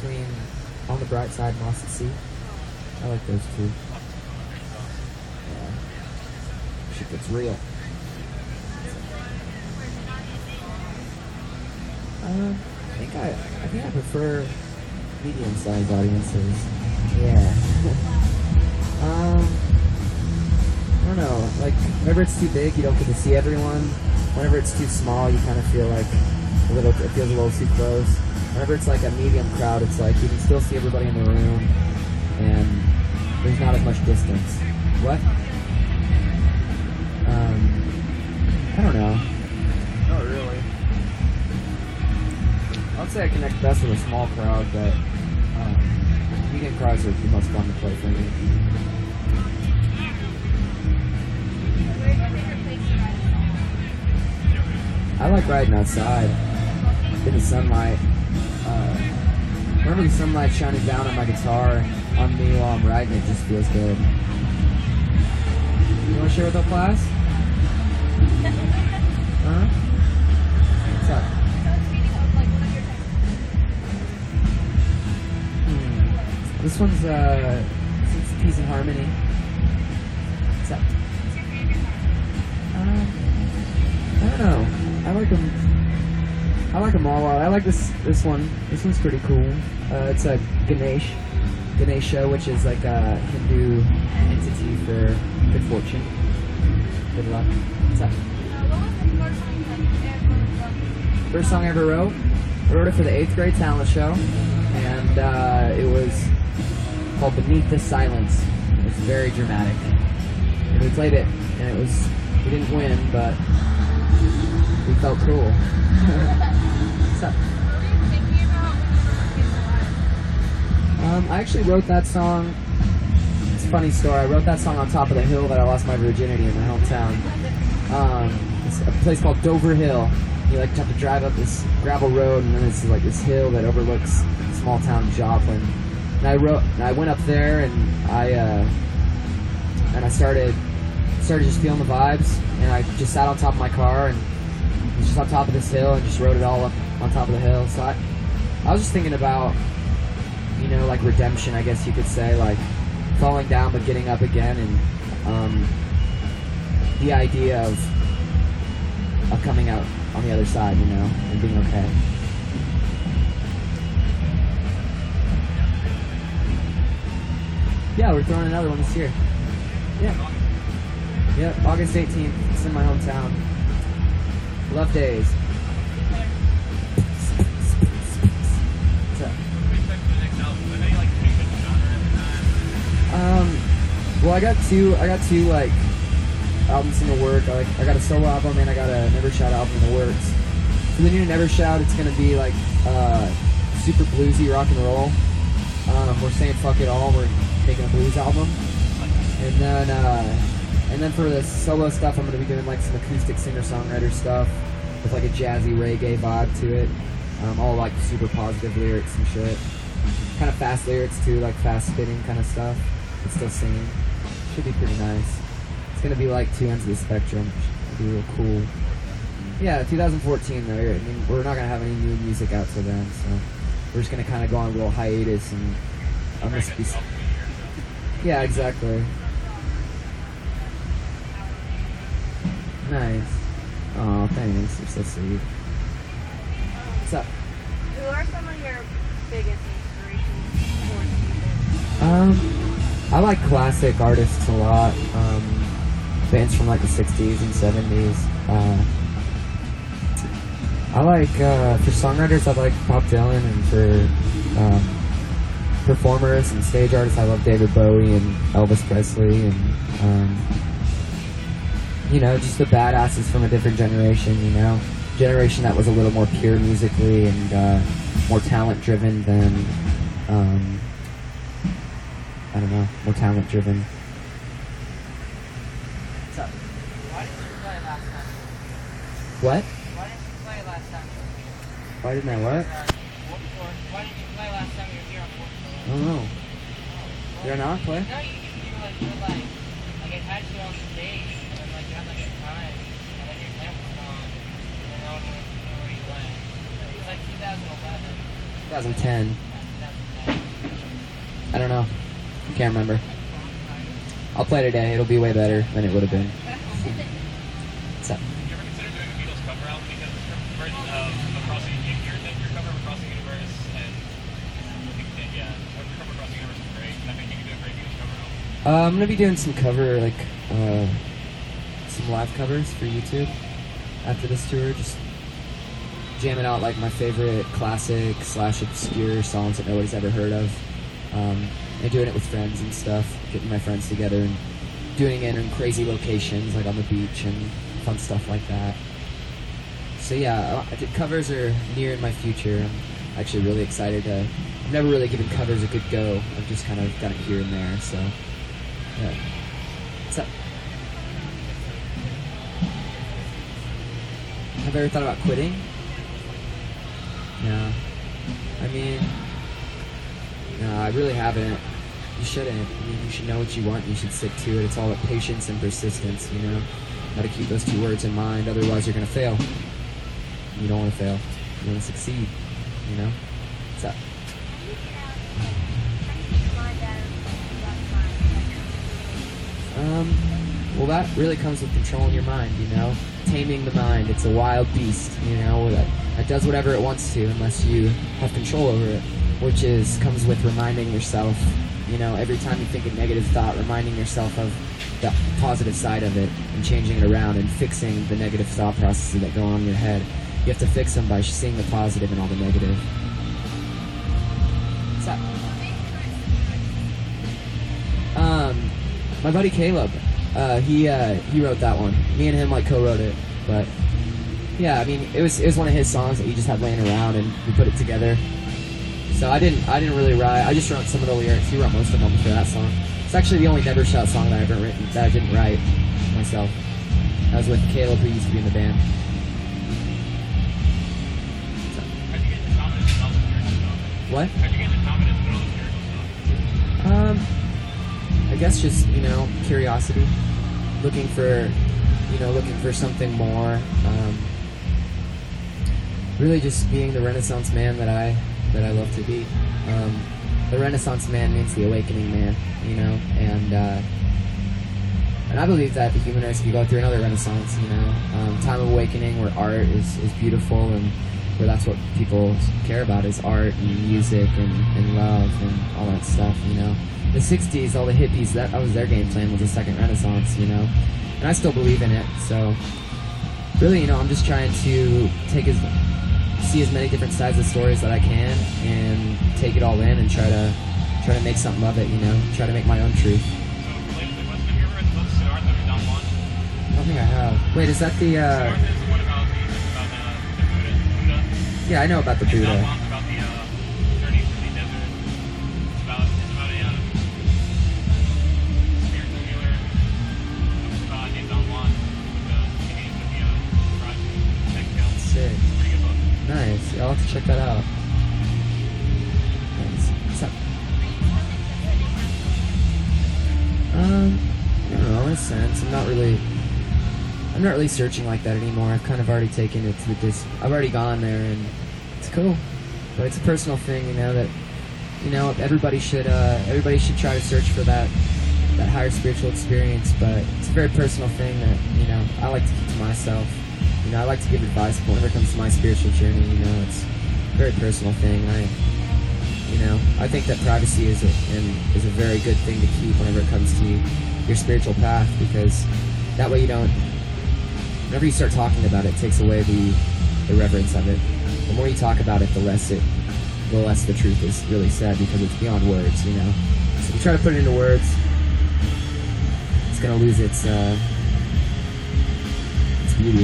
between On the Bright Side and Lost at Sea. I like those two. Yeah. Shit gets real. I think I prefer medium-sized audiences. Yeah. I don't know. Like, whenever it's too big, you don't get to see everyone. Whenever it's too small, you kind of feel like it feels a little too close. Whenever it's like a medium crowd, it's like you can still see everybody in the room, and there's not as much distance. What? I don't know. Not really. I'd say I connect best with a small crowd, but medium crowds are the most fun to play for me. I like riding outside in the sunlight. Whenever the sunlight shining down on my guitar on me while I'm riding, it just feels good. You want to share with our class? Huh? What's up? This one's Peace and Harmony. What's up? I don't know. I like them all. I like this one. This one's pretty cool. It's a Ganesha, which is like a Hindu entity for good fortune, good luck. What's up? What was the First song I ever wrote? I wrote it for the 8th grade talent show, and it was called Beneath the Silence. It's very dramatic. And we played it, and we didn't win, but we felt cool. What's up? I actually wrote that song. It's a funny story. I wrote that song on top of the hill that I lost my virginity in my hometown. It's a place called Dover Hill. You like have to drive up this gravel road, and then it's like this hill that overlooks the small town of Joplin. And I went up there, and I started just feeling the vibes, and I just sat on top of my car and was just on top of this hill and just wrote it all up on top of the hill. So I was just thinking about, like redemption, I guess you could say, like falling down but getting up again, and the idea of coming out on the other side, and being okay. Yeah, we're throwing another one this year. Yeah. Yep, August 18th. It's in my hometown. Love Days. What's up? Well, I got two like albums in the work. I got a solo album and I got a Never Shout album in the works. For the new Never Shout, it's gonna be like super bluesy rock and roll. We're saying fuck it all. We're making a blues album, and then for the solo stuff, I'm gonna be doing like some acoustic singer-songwriter stuff with like a jazzy reggae vibe to it. All like super positive lyrics and shit. Kind of fast lyrics too, like fast spinning kind of stuff. But still singing. Should be pretty nice. It's gonna be like two ends of the spectrum. Should be real cool. Yeah, 2014 though. I mean, we're not gonna have any new music out till then, so we're just gonna kind of go on a little hiatus, and I'm gonna be. Yeah, exactly. Nice. Oh, thanks. You're so sweet. What's up? Who are some of your biggest inspirations for music? I like classic artists a lot. Bands from like the 60s and 70s. I like, for songwriters, I like Bob Dylan, and for performers and stage artists, I love David Bowie and Elvis Presley, and just the badasses from a different generation, generation that was a little more pure musically and more talent-driven than, I don't know, more talent-driven. What's up? Why didn't you play last time? What? Why didn't you play last time? Why didn't I what? Why didn't you play last time you were here on Fourth Floor? I don't know. Did I not play? No, you it had you on stage, and then you had like a time, and then your tent was on, and then no one knew where you went. It was like 2011. 2010. I don't know. Can't remember. I'll play today. It'll be way better than it would have been. What's up? You ever consider doing a Beatles cover album? Because the version of Across the your cover of Across the Universe and your cover of Across the Universe is great. And I think you can do a great Beatles cover album. I'm gonna be doing some cover, like some live covers for YouTube after this tour. Just jamming out like my favorite classic / obscure songs that nobody's ever heard of, and doing it with friends and stuff. Getting my friends together and doing it in crazy locations, like on the beach and fun stuff like that. So yeah, covers are near in my future. I'm actually really excited to. I've never really given covers a good go. I've just kind of done it here and there. So yeah. What's up? Have you ever thought about quitting? No. I mean, no, I really haven't. You shouldn't. I mean, you should know what you want. You should stick to it. It's all about patience and persistence, you know? Got to keep those two words in mind. Otherwise, you're going to fail. You don't want to fail. You want to succeed, you know? What's up? Well, that really comes with controlling your mind, you know? Taming the mind. It's a wild beast, you know, that does whatever it wants to unless you have control over it, which comes with reminding yourself, you know, every time you think a negative thought, reminding yourself of the positive side of it and changing it around and fixing the negative thought processes that go on in your head. You have to fix them by seeing the positive in all the negative. What's up? My buddy Caleb, he wrote that one. Me and him like co-wrote it, but yeah, I mean it was one of his songs that he just had laying around and we put it together. So I didn't really write. I just wrote some of the lyrics. He wrote most of them for that song. It's actually the only Never Shout song that I've ever written that I didn't write myself. I was with Caleb, who used to be in the band. How'd you get the confidence in all the spiritual stuff? What? How'd you get the confidence in all the spiritual stuff? I guess just, you know, curiosity, looking for something more. Really just being the Renaissance man that I love to be. The Renaissance man means the awakening man, you know, and I believe that the human race could go through another Renaissance, you know, time of awakening where art is beautiful and where that's what people care about is art and music and love and all that stuff, you know. The 60s, all the hippies, that was their game plan, was the second Renaissance, you know, and I still believe in it. So really, you know, I'm just trying to see as many different sides of stories that I can and take it all in and try to make something of it, you know, try to make my own truth. So, related to the question, have you ever read the book Siddhartha by Don Juan? I don't think I have. Wait, is that the Siddhartha is the one about the Buddha. Yeah, I know about the And Don Buddha. Juan's about the journey through the desert. It's about a spiritual healer named Don Juan with the project Mexico. Sick. Pretty good book. Nice. I'll have to check that out. Nice. What's up? I don't know, in a sense. I'm not really searching like that anymore. I've kind of already taken it to I've already gone there and it's cool. But it's a personal thing, you know, that, you know, everybody should try to search for that higher spiritual experience, but it's a very personal thing that, you know, I like to keep to myself. You know, I like to give advice, but whenever it comes to my spiritual journey, you know, it's a very personal thing. I think that privacy is a very good thing to keep whenever it comes to your spiritual path, because that way you don't. Whenever you start talking about it, it takes away the reverence of it. The more you talk about it, the less the truth is really said, because it's beyond words, you know. So if you try to put it into words, it's gonna lose its beauty.